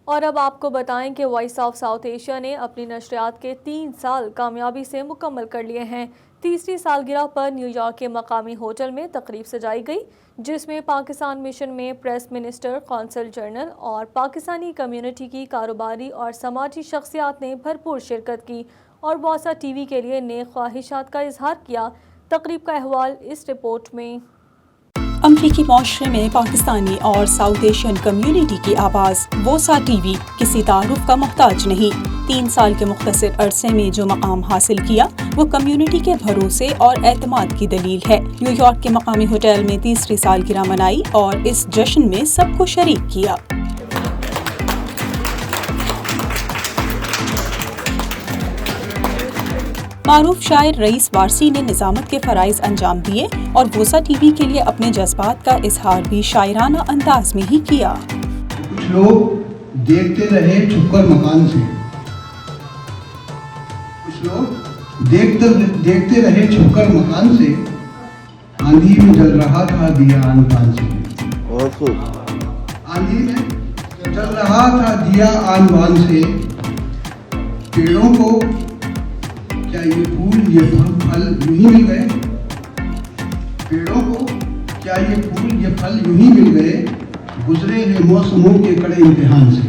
اور اب آپ کو بتائیں کہ وائس آف ساؤتھ ایشیا نے اپنی نشریات کے 3 سال کامیابی سے مکمل کر لیے ہیں۔ تیسری سالگرہ پر نیو یارک کے مقامی ہوٹل میں تقریب سجائی گئی، جس میں پاکستان مشن میں پریس منسٹر، قونصل جنرل اور پاکستانی کمیونٹی کی کاروباری اور سماجی شخصیات نے بھرپور شرکت کی اور بوسا ٹی وی کے لیے نیک خواہشات کا اظہار کیا۔ تقریب کا احوال اس رپورٹ میں۔ امریکی معاشرے میں پاکستانی اور ساؤتھ ایشین کمیونٹی کی آواز بوسا ٹی وی کسی تعارف کا محتاج نہیں۔ 3 سال کے مختصر عرصے میں جو مقام حاصل کیا وہ کمیونٹی کے بھروسے اور اعتماد کی دلیل ہے۔ نیو یارک کے مقامی ہوٹل میں تیسری سالگرہ منائی اور اس جشن میں سب کو شریک کیا۔ معروف شاعر رئیس وارسی نے نظامت کے فرائض انجام دیے اور بوسا ٹی وی کے لیے اپنے جذبات کا اظہار بھی شاعرانہ انداز میں ہی کیا۔ کچھ لوگ دیکھتے رہے چھپ کر مکان سے، کچھ لوگ دیکھتے رہے چھپ کر مکان سے، آندھی میں جل رہا تھا دیا آن بان سے، آندھی میں جل رہا تھا دیا آن بان سے، پیڑوں کو کیا یہ پھول یہ پھل یوں ہی مل گئے، پیڑوں کو کیا یہ پھول یہ پھل یوں ہی مل گئے، گزرے ہیں موسموں کے کڑے امتحان سے۔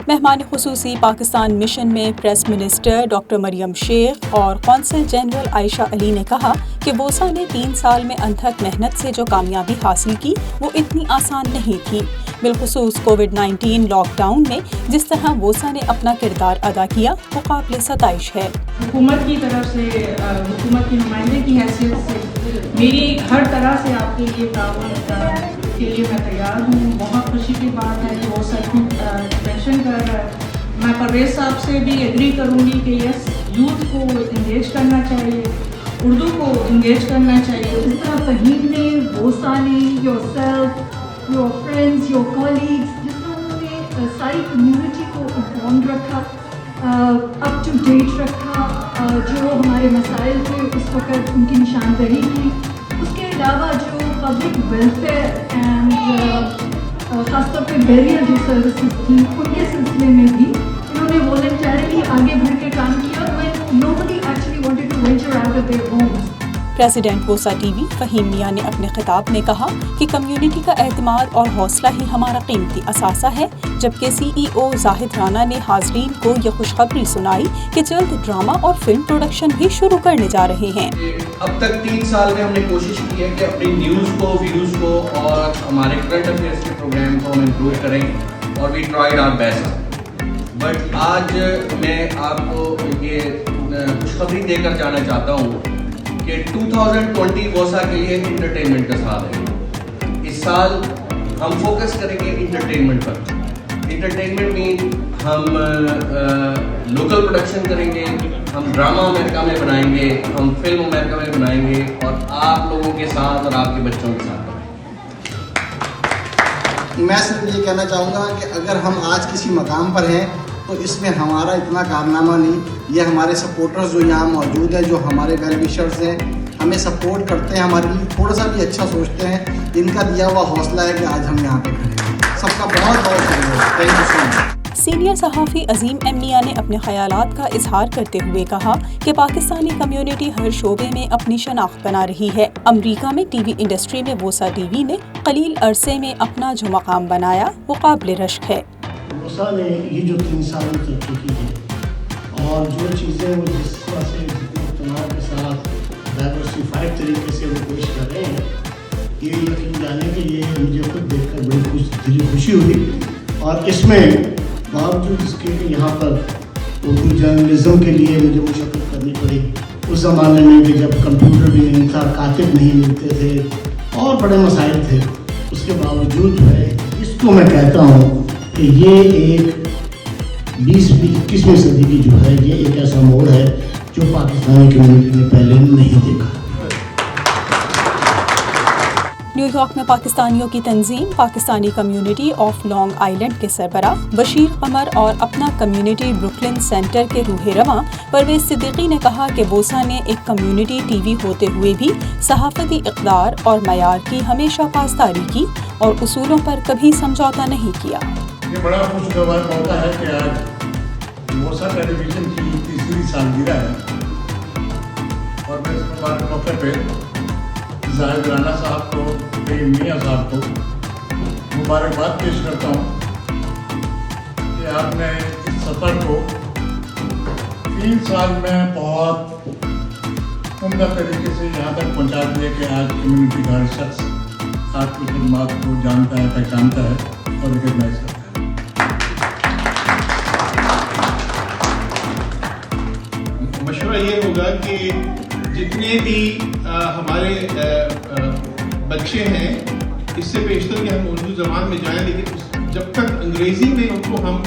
مہمان خصوصی پاکستان مشن میں پریس منسٹر ڈاکٹر مریم شیخ اور قونصل جنرل عائشہ علی نے کہا کہ بوسا نے 3 سال میں انتھک محنت سے جو کامیابی حاصل کی وہ اتنی آسان نہیں تھی، بالخصوص کووڈ-19 لاک ڈاؤن میں جس طرح بوسا نے اپنا کردار ادا کیا وہ قابل ستائش ہے۔ حکومت کی طرف سے، حکومت کی نمائندے کی حیثیت سے میری ہر طرح سے آپ کے لیے تعاون کے لیے میں تیار ہوں۔ بہت خوشی کی بات ہے کہ وہ سب مینشن کر رہا ہے۔ میں پرویز صاحب سے بھی ایگری کروں گی کہ یس، یوتھ کو انگیج کرنا چاہیے، اردو کو انگیج کرنا چاہیے۔ اس طرح فہیم نے، بوسا نے، your self, your friends, your colleagues, جس طرح انہوں نے ساری کمیونٹی کو انفارمڈ رکھا، اپ ٹو ڈیٹ رکھا، جو ہمارے مسائل تھے اس وقت ان کی نشاندہی کی۔ اس کے علاوہ جو پبلک ویلفیئر اینڈ خاص طور پہ بیریئر جو سروسز تھیں ان کے سلسلے میں بھی انہوں نے والنٹیرلی آگے بڑھ کے کام کیا when nobody actually wanted to venture out of their homes۔ President بوسا ٹی وی فہیم میاں نے اپنے خطاب میں کہا کہ کمیونٹی کا اعتماد اور حوصلہ ہی ہمارا قیمتی اثاثہ ہے، جبکہ سی ای او زاہد رانا نے حاضرین کو یہ خوشخبری سنائی کہ جلد ڈرامہ اور فلم پروڈکشن بھی شروع کرنے جا رہے ہیں۔ اب تک 3 سال میں ہم نے کوشش کی ہے کہ اپنی نیوز کو، ویوز کو اور ہمارے کرنٹ افیئرس کے پروگرام کو ہم امپروو کریں اور we tried our best. But آج میں آپ کو یہ خوشخبری دے کر جانا چاہتا ہوں کہ 2020 بوسا کے لیے انٹرٹینمنٹ کا سال ہے۔ اس سال ہم فوکس کریں گے انٹرٹینمنٹ پر۔ انٹرٹینمنٹ مین ہم لوکل پروڈکشن کریں گے، ہم ڈرامہ امریکہ میں بنائیں گے، ہم فلم امریکہ میں بنائیں گے اور آپ لوگوں کے ساتھ اور آپ کے بچوں کے ساتھ بنائیں گے۔ میں صرف یہ کہنا چاہوں گا کہ اگر ہم آج کسی مقام پر ہیں تو اس میں ہمارا اتنا کارنامہ نہیں، یہ ہمارے سپورٹرز جو یہاں موجود ہیں، جو ہمارے ویل وشرز ہیں، ہمیں سپورٹ کرتے ہیں، ہمارے لیے تھوڑا سا بھی اچھا سوچتے ہیں، ان کا دیا ہوا حوصلہ ہے کہ آج ہم یہاں پہ کھڑے ہیں۔ سب کا بہت بہت شکریہ، thank you so much. Senior صحافی عظیم ایم میاں نے اپنے خیالات کا اظہار کرتے ہوئے کہا کہ پاکستانی کمیونٹی ہر شعبے میں اپنی شناخت بنا رہی ہے۔ امریکہ میں ٹی وی انڈسٹری میں بوسا ٹی وی نے قلیل عرصے میں اپنا جو مقام بنایا وہ قابل رشک ہے۔ بوسا نے یہ جو 3 سال میں ترقی کی ہے اور جو چیزیں وہ جس طرح سے تناؤ کے ساتھ ڈائیورسیفائڈ طریقے سے وہ پیش کر رہے ہیں، یہ یقین جانے کے لیے مجھے خود دیکھ کر بڑی دلی خوشی ہوئی۔ اور اس میں باوجود اس کے کہ یہاں پر اردو جرنلزم کے لیے مجھے مشقت کرنی پڑی اس زمانے میں کہ جب کمپیوٹر بھی نہیں تھا، کاتب نہیں ملتے تھے اور بڑے مسائل تھے، اس کے باوجود جو ہے اس کو میں کہتا ہوں کہ یہ ایک 20ویں صدی کی جو ہے یہ ایک ایسا موڑ ہے جو پاکستانی کمیونٹی نے پہلے نہیں دیکھا۔ نیو یارک میں پاکستانیوں کی تنظیم Pakistani community of Long Island کے سربراہ بشیر قمر اور اپنا کمیونٹی بروکلن سینٹر کے روح رواں پرویز صدیقی نے کہا کہ بوسا نے ایک کمیونٹی ٹی وی ہوتے ہوئے بھی صحافتی اقدار اور معیار کی ہمیشہ پاسداری کی اور اصولوں پر کبھی سمجھوتا نہیں کیا۔ یہ بڑا خوشگوار موقع ہے کہ آج موسا ٹیلی ویژن کی 3ری سالگرہ ہے اور میں اس مبارک موقع پہ زاہد رانا صاحب کو، فہیم میاں صاحب کو مبارکباد پیش کرتا ہوں کہ آپ نے اس سفر کو 3 سال میں بہت عمدہ طریقے سے یہاں تک پہنچا دیا کہ آج کمیونٹی کا ہر شخص آپ کی خدمات کو جانتا ہے، پہچانتا ہے اور ریکگنائز کرتا ہے۔ مشورہ یہ ہوگا کہ جتنے بھی ہمارے بچے ہیں اس سے بیشتر کہ ہم اردو زبان میں جائیں، لیکن جب تک انگریزی میں ان کو ہم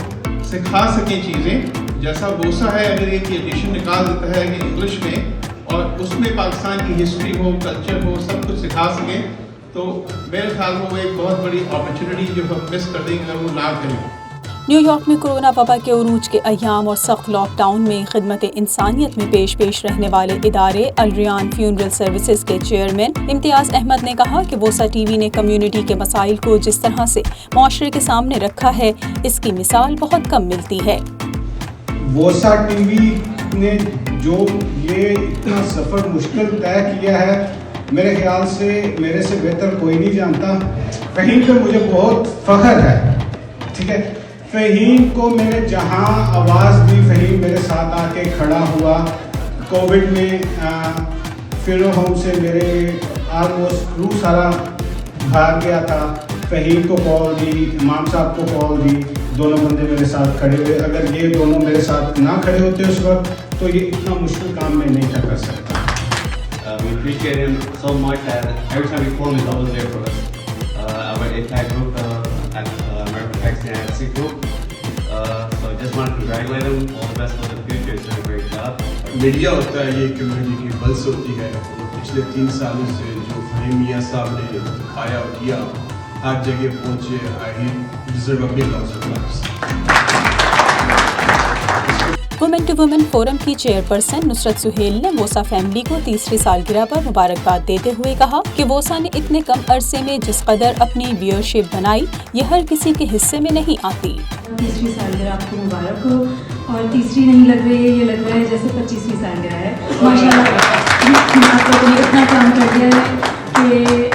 سکھا سکیں چیزیں، جیسا بوسا ہے اگر ایک ایڈیشن نکال دیتا ہے کہ انگلش میں اور اس میں پاکستان کی ہسٹری ہو، کلچر ہو، سب کچھ سکھا سکیں، تو میرے خیال میں وہ ایک بہت بڑی اپرچونٹی جو ہم مس کر دیں گے اگر وہ نہ کریں۔ نیو یارک میں کورونا وبا کے عروج کے ایام اور سخت لاک ڈاؤن میں خدمت انسانیت میں پیش رہنے والے ادارے الریان فیونرل سروسز کے چیئرمین امتیاز احمد نے کہا کہ ووسا ٹی وی نے کمیونٹی کے مسائل کو جس طرح سے معاشرے کے سامنے رکھا ہے، اس کی مثال بہت کم ملتی ہے۔ ووسا ٹی وی نے جو یہ اتنا سفر مشکل طے کیا ہے، میرے خیال سے میرے سے بہتر کوئی نہیں جانتا۔ فہیم پہ مجھے بہت فخر ہے، ٹھیک ہے۔ فہیم کو میں نے جہاں آواز دی، فہیم میرے ساتھ آ کے کھڑا ہوا۔ کووڈ میں فیلو ہوم سے میرے آلموسٹ کرو سارا بھاگ گیا تھا، فہیم کو کال دی، امام صاحب کو کال دی، دونوں بندے میرے ساتھ کھڑے ہوئے۔ اگر یہ دونوں میرے ساتھ نہ کھڑے ہوتے اس وقت تو یہ اتنا مشکل کام میں نہیں تھا کر سکتا۔ We appreciate him so much that every time we call him, he's always there for us. Our APAC group at American Pakistan Advocacy Group. So I just want to congratulate him. All the best for the future. He's doing a great job. Media ہوتا ہے یہ community کی plus ہوتی ہے۔ پچھلے 3 سالوں سے جو فہیم میاں صاحب نے دکھایا اور کیا، ہر جگہ پہنچے، ہی ڈیزرو اپنی concerts. Woman to woman forum کی چیئرپرسن نصرت سہیل نے ووسا فیملی کو 3ری سالگرہ پر مبارکباد دیتے ہوئے کہا کہ ووسا نے اتنے کم عرصے میں جس قدر اپنی ویورشپ بنائی، یہ ہر کسی کے حصے میں نہیں آتی۔ 3ری سالگرہ آپ کو مبارک ہو، اور 3ری نہیں لگ رہی ہے، یہ لگ رہا ہے جیسے 25ویں سالگرہ ہے۔ ماشاء اللہ آپ لوگوں نے اتنا کام کر دیا ہے کہ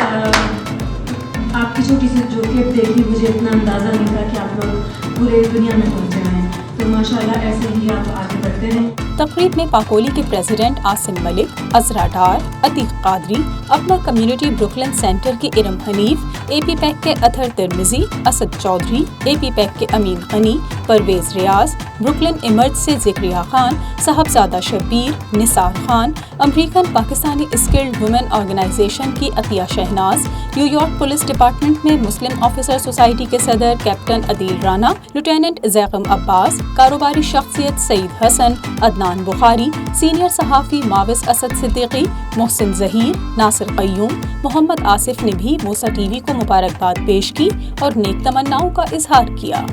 آپ کی چھوٹی سی جو کلپ دیکھی مجھے اتنا اندازہ نہیں تھا کہ آپ لوگ پورے دنیا میں پہنچ جائیں، تو ماشاءاللہ ایسے ہی آپ آگے بڑھتے رہیں۔ تقریب میں پاکولی کے president Asim Malik, Azra Dar, Atiq Qadri, Apna community Brooklyn centre کے Iram Hanif, A P PAC کے Athar Tirmizi, Asad Chaudhry, A P PAC کے امین غنی، پرویز ریاض، بروکلن ایمرج سے Zakaria Khan, Sahibzada Shabbir, Nisar Khan, American Pakistani skilled women organisation کی Atiya Shahnaz, New York police department میں مسلم آفیسر سوسائٹی کے صدر کیپٹن عدیل رانا، لیوٹیننٹ زیغم عباس، کاروباری شخصیت سعید حسن، عدنان بخاری، سینئر صحافی ماوس اسد صدیقی، محسن ظہیر، ناصر قیوم، محمد آصف نے بھی ووسا ٹی وی کو مبارکباد پیش کی اور نیک تمناؤں کا اظہار کیا۔